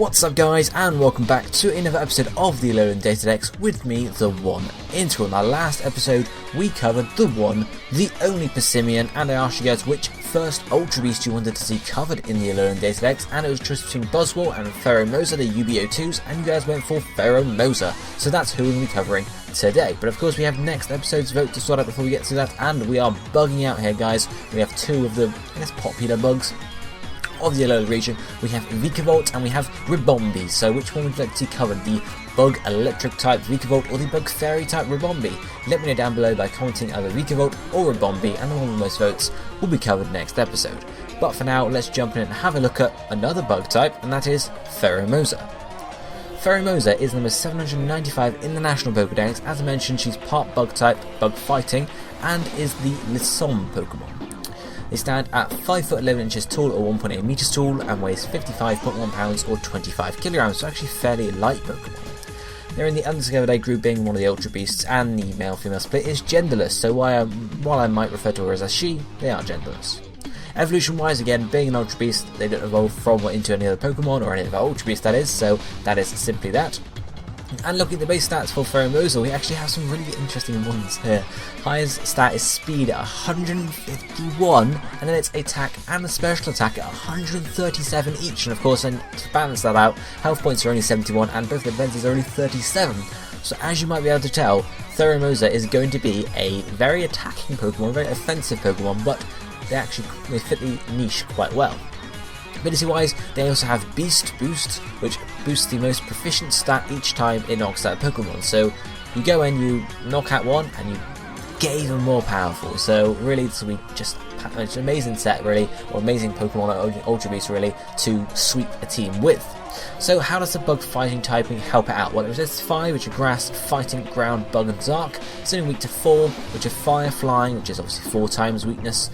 What's up guys, and welcome back to another episode of the Alolan DataDex with me, TheOneIntegral. In our last episode, we covered the one, the only Persimmon, and I asked you guys which first Ultra Beast you wanted to see covered in the Alolan DataDex, and it was just between Buzzwole and Pheromosa, the UBO2s, and you guys went for Pheromosa. So that's who we're going to be covering today. But of course we have next episode's vote to sort out before we get to that, and we are bugging out here guys. We have two of the, I guess, popular bugs of the Alolan region. We have Vikavolt and we have Ribombee. So which one would you like to see covered? The bug electric type Vikavolt or the bug fairy type Ribombee? Let me know down below by commenting either Vikavolt or Ribombee, and the one with the most votes will be covered next episode. But for now, let's jump in and have a look at another bug type, and that is Pheromosa. Pheromosa is number 795 in the National Pokédex. As I mentioned, she's part bug type, bug fighting, and is the Lissom Pokemon. They stand at 5 foot 11 inches tall or 1.8 meters tall and weighs 55.1 pounds or 25 kilograms, so actually fairly light Pokemon. They're in the undiscovered age group, being one of the Ultra Beasts, and the male-female split is genderless, so while I might refer to her as a she, they are genderless. Evolution-wise, again, being an Ultra Beast, they don't evolve from or into any other Pokemon, or any of our Ultra Beasts that is, so that is simply that. And looking at the base stats for Pheromosa, we actually have some really interesting ones here. Highest stat is speed at 151, and then its attack and the special attack at 137 each. And of course, and to balance that out, health points are only 71 and both defenses are only 37. So as you might be able to tell, Pheromosa is going to be a very attacking Pokemon, very offensive Pokemon, but they fit the niche quite well. Ability wise, they also have Beast Boost, which boosts the most proficient stat each time it knocks out a Pokemon. So you go in, you knock out one, and you get even more powerful. So really, this will be just an amazing set, really, or amazing Pokemon Ultra Beast, really, to sweep a team with. So how does the bug fighting typing help it out? Well, it resists 5, which are grass, fighting, ground, bug and dark. It's only weak to 4, which are fire, flying, which is obviously 4 times weakness,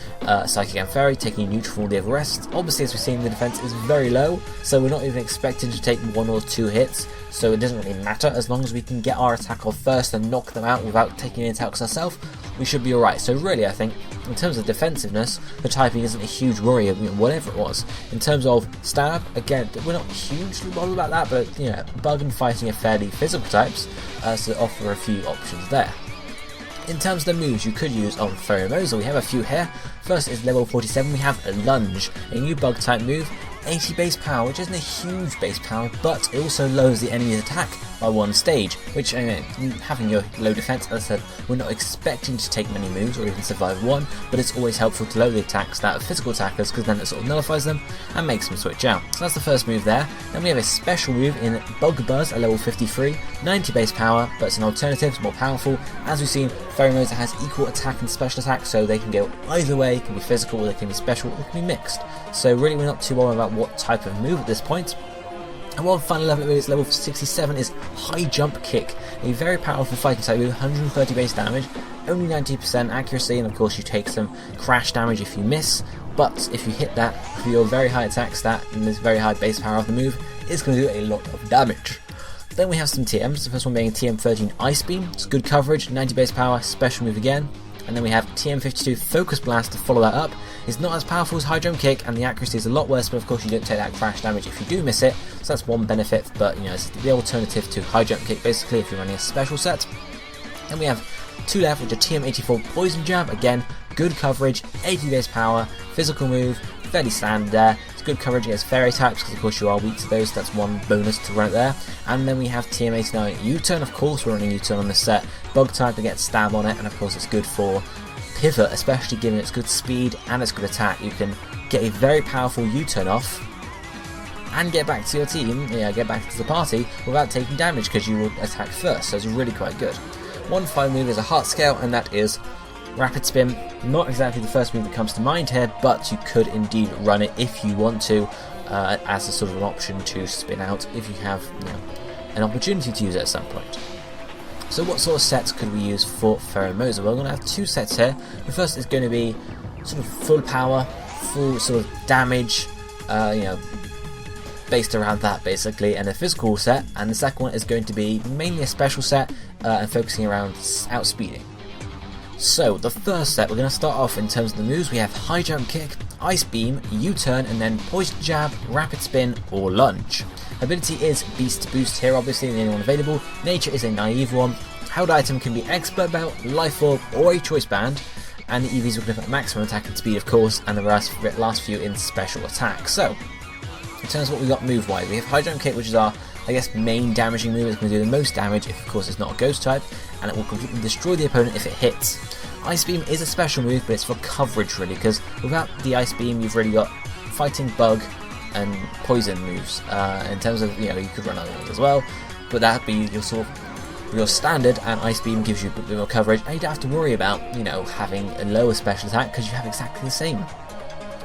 psychic and fairy, taking neutral from all the other rest. Obviously, as we've seen, the defense is very low, so we're not even expecting to take 1 or 2 hits, so it doesn't really matter. As long as we can get our attack off first and knock them out without taking any attacks ourselves, we should be alright. So really, I think, in terms of defensiveness, the typing isn't a huge worry of whatever it was. In terms of stab, again, we're not hugely bothered about that, but you know, bug and fighting are fairly physical types, so they offer a few options there. In terms of the moves you could use on Pheromosa, we have a few here. First is level 47, we have a Lunge, a new bug type move, 80 base power, which isn't a huge base power, but it also lowers the enemy's attack by 1 stage, which, I mean, having your low defense, as I said, we're not expecting to take many moves or even survive 1, but it's always helpful to lower the attacks that of physical attackers, because then it sort of nullifies them and makes them switch out. So that's the first move there. Then we have a special move in Bug Buzz at level 53, 90 base power, but it's an alternative, it's more powerful. As we've seen, Pheromosa has equal attack and special attack, so they can go either way. It can be physical, or they can be special, or they can be mixed. So really, we're not too worried about what type of move at this point. And one final level move is level 67 is High Jump Kick, a very powerful fighting type with 130 base damage, only 90% accuracy, and of course you take some crash damage if you miss, but if you hit that for your very high attack stat and this very high base power of the move, it's going to do a lot of damage. Then we have some TMs, the first one being TM13 Ice Beam, it's good coverage, 90 base power, special move again. And then we have TM52 Focus Blast to follow that up. It's not as powerful as High Jump Kick, and the accuracy is a lot worse, but of course you don't take that crash damage if you do miss it, so that's one benefit, but you know, it's the alternative to High Jump Kick basically if you're running a special set. Then we have 2 left, which are TM84 Poison Jab, again, good coverage, 80 base power, physical move, fairly standard there. It's good coverage against fairy types, because of course you are weak to those, so that's one bonus to run it there. And then we have TM89 U-Turn, of course we're running U-Turn on this set, bug type to get stab on it, and of course it's good for pivot, especially given its good speed and its good attack. You can get a very powerful U-Turn off and get back to your team, get back to the party without taking damage, because you will attack first, so it's really quite good. One final move is a Heart Scale, and that is Rapid Spin. Not exactly the first move that comes to mind here, but you could indeed run it if you want to, as a sort of an option to spin out if you have an opportunity to use it at some point. So what sort of sets could we use for Pheromosa? Well, we're going to have 2 sets here. The first is going to be sort of full power, full sort of damage, based around that basically, and a physical set, and the second one is going to be mainly a special set and focusing around outspeeding. So the first set, we're going to start off in terms of the moves. We have High Jump Kick, Ice Beam, U-Turn, and then Poison Jab, Rapid Spin or Lunge. Ability is Beast Boost here, obviously, the only one available. Nature is a naive one. Held item can be Expert Belt, Life Orb, or a Choice Band. And the EVs will give it maximum attack and speed, of course, and the last few in special attack. So, in terms of what we got move-wise, we have High Jump Kick, which is our, I guess, main damaging move. It's going to do the most damage if, of course, it's not a Ghost type, and it will completely destroy the opponent if it hits. Ice Beam is a special move, but it's for coverage, really, because without the Ice Beam, you've really got Fighting, Bug, and Poison moves. In terms of, you could run other ones as well, but that'd be your sort of your standard, and Ice Beam gives you a bit more coverage, and you don't have to worry about, having a lower special attack because you have exactly the same.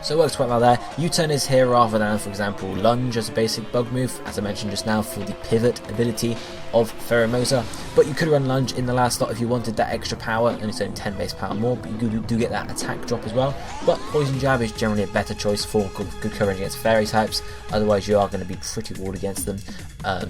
So it works quite well there. U-turn is here rather than, for example, lunge as a basic bug move, as I mentioned just now, for the pivot ability of Pheromosa. But you could run lunge in the last slot if you wanted that extra power, and it's only 10 base power more, but you do get that attack drop as well. But Poison Jab is generally a better choice for good coverage against fairy types, otherwise you are going to be pretty walled against them.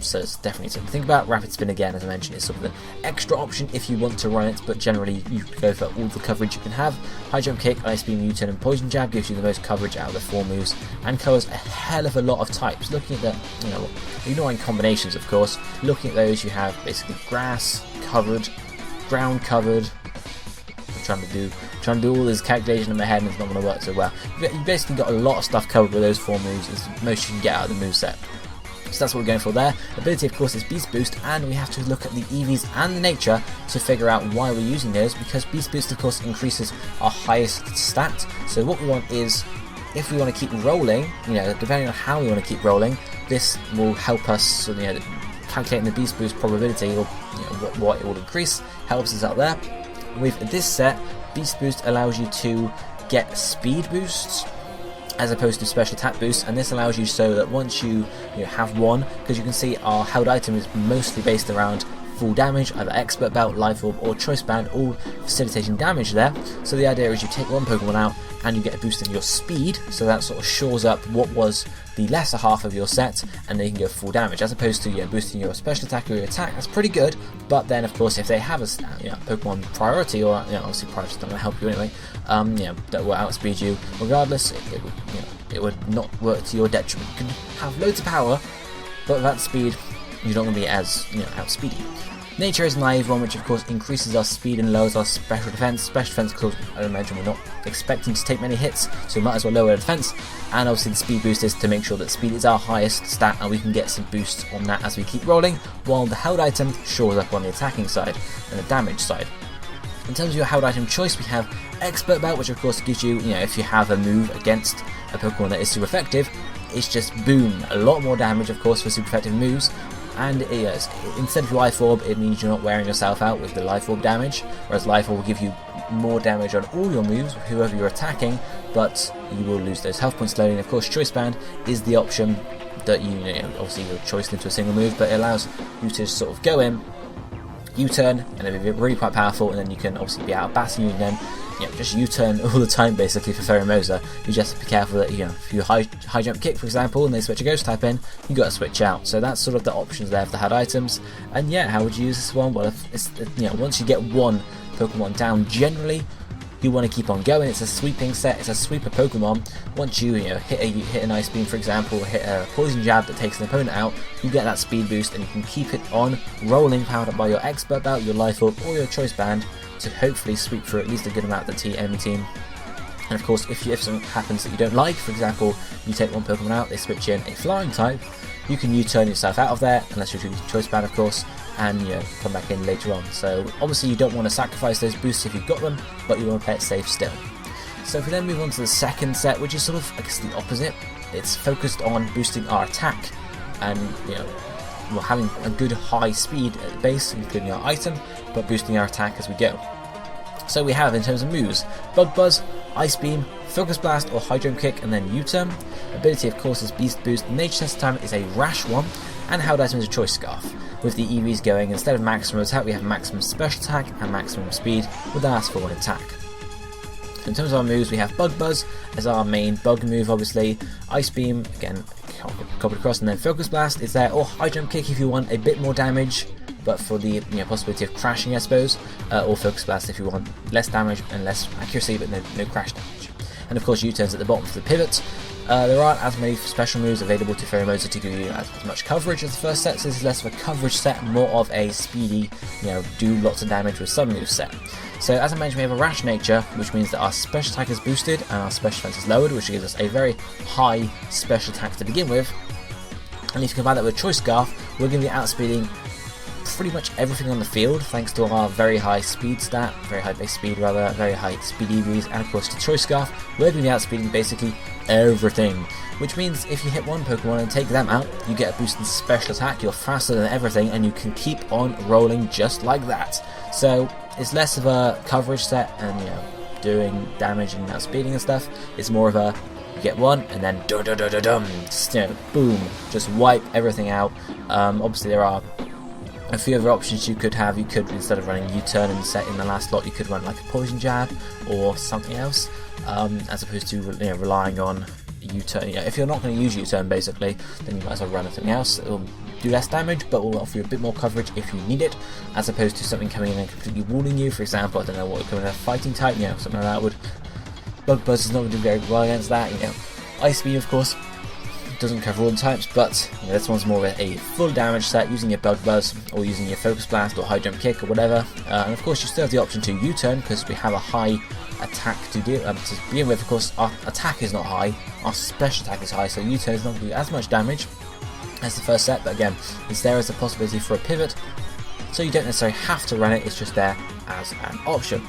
So it's definitely something to think about. Rapid Spin, again, as I mentioned, is sort of an extra option if you want to run it, but generally you go for all the coverage you can have. High Jump Kick, Ice Beam, U-turn, and Poison Jab gives you the most coverage out of the 4 moves and covers a hell of a lot of types. Looking at the, ignoring combinations, of course, looking at those, you have basically grass covered, ground covered. I'm trying to do all this calculation in my head, and it's not going to work so well. You basically got a lot of stuff covered with those 4 moves. It's the most you can get out of the moveset. So that's what we're going for there. Ability, of course, is Beast Boost, and we have to look at the EVs and the nature to figure out why we're using those, because Beast Boost, of course, increases our highest stat. So what we want is, if we want to keep rolling, depending on how we want to keep rolling, this will help us, calculating the Beast Boost probability, or what it will increase, helps us out there. With this set, Beast Boost allows you to get speed boosts as opposed to special attack boosts, and this allows you so that once you have one, because you can see our held item is mostly based around full damage, either Expert Belt, Life Orb, or Choice Band, all facilitating damage there. So the idea is you take one Pokemon out and you get a boost in your speed, so that sort of shores up what was the lesser half of your set, and then you can go full damage, as opposed to boosting your special attack or your attack. That's pretty good, but then of course if they have a Pokemon priority, or obviously priority is not going to help you anyway, that will outspeed you regardless, it would not work to your detriment. You can have loads of power, but without speed you're not going to be as outspeedy. Nature is a naive one, which of course increases our speed and lowers our special defense. Special defense, because I imagine we're not expecting to take many hits, so we might as well lower our defense. And obviously the speed boost is to make sure that speed is our highest stat, and we can get some boosts on that as we keep rolling, while the held item shores up on the attacking side and the damage side. In terms of your held item choice, we have Expert Belt, which of course gives you, if you have a move against a Pokemon that is super effective, it's just boom, a lot more damage of course for super effective moves. And instead of Life Orb, it means you're not wearing yourself out with the Life Orb damage, whereas Life Orb will give you more damage on all your moves, whoever you're attacking, but you will lose those health points slowly. And of course Choice Band is the option that obviously you're choiced into a single move, but it allows you to sort of go in, U-turn, and it'll be really quite powerful, and then you can obviously be out of battle, and then just U-turn all the time basically for Pheromosa. You just have to be careful that if you high jump kick, for example, and they switch a ghost type in, you got to switch out. So that's sort of the options there for the hard items. And how would you use this one? Well, if it's, once you get one Pokemon down, generally you want to keep on going. It's a sweeping set, it's a sweeper Pokemon. Once you hit an Ice Beam, for example, or hit a Poison Jab that takes an opponent out, you get that speed boost, and you can keep it on rolling, powered up by your Expert Belt, your Life Orb, or your Choice Band, to hopefully sweep through at least a good amount of the enemy team. And of course, if something happens that you don't like, for example, you take one Pokemon out, they switch in a flying type, you can U-turn yourself out of there, unless you're using Choice Band of course, and come back in later on. So obviously you don't want to sacrifice those boosts if you've got them, but you want to play it safe still. So if we then move on to the second set, which is sort of, I guess, the opposite. It's focused on boosting our attack, and we're having a good high speed at the base, including our item, but boosting our attack as we go. So we have, in terms of moves, Bug Buzz, Ice Beam, Focus Blast or High Jump Kick, and then U-turn. Ability of course is Beast Boost. Nature Test time is a rash one, and held item is a Choice Scarf. With the EVs going, instead of maximum attack, we have maximum special attack and maximum speed with the last forward attack. In terms of our moves, we have Bug Buzz as our main bug move, obviously. Ice Beam, again, copied across, and then Focus Blast is there, or High Jump Kick if you want a bit more damage, but for the possibility of crashing, I suppose, or Focus Blast if you want less damage and less accuracy, but no crash damage. And of course U-turns at the bottom for the pivot. There aren't as many special moves available to Pheromosa to give you as much coverage as the first set, so this is less of a coverage set, more of a speedy, do lots of damage with some moves set. So as I mentioned, we have a rash nature, which means that our special attack is boosted and our special defense is lowered, which gives us a very high special attack to begin with. And if you combine that with Choice Scarf, we're going to be outspeeding pretty much everything on the field, thanks to our very high speed stat, very high base speed rather, very high speed EVs, and of course the Choice Scarf, we're going to be outspeeding basically everything. Which means if you hit one Pokemon and take them out, you get a boost in special attack, you're faster than everything, and you can keep on rolling just like that. So it's less of a coverage set and doing damage and outspeeding and stuff. It's more of a get one and then boom, just wipe everything out. Obviously there are a few other options you could have. You could, instead of running U-turn and set in the last slot, you could run like a poison jab or something else, as opposed to relying on U-turn. If you're not going to use U-turn basically, then you might as well run something else. It will do less damage, but will offer you a bit more coverage if you need it, as opposed to something coming in and completely walling you. For example, I don't know what would come in a fighting type, something like that would. Bug Buzz is not going to do very well against that. Ice Beam, of course, doesn't cover all the types, but this one's more of a full damage set using your Bug Buzz or using your Focus Blast or High Jump Kick or whatever. And of course you still have the option to U-turn because we have a high attack to begin with. Of course our attack is not high, our special attack is high, so U-turn is not going to do as much damage as the first set, but again, it's there as a possibility for a pivot, so you don't necessarily have to run it, it's just there as an option.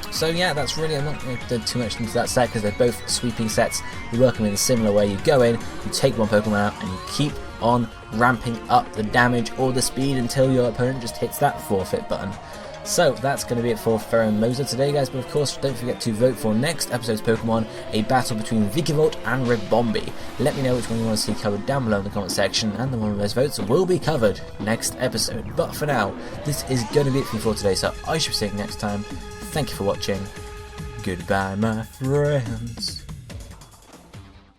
So yeah, that's really, I'm not going to do too much into that set because they're both sweeping sets. You work them in a similar way. You go in, you take one Pokemon out, and you keep on ramping up the damage or the speed until your opponent just hits that forfeit button. So that's going to be it for Pheromosa today, guys, but of course don't forget to vote for next episode's Pokemon, a battle between Vikavolt and Ribombee. Let me know which one you want to see covered down below in the comment section, and the one of those votes will be covered next episode. But for now, this is going to be it for today, so I shall see you next time. Thank you for watching. Goodbye, my friends.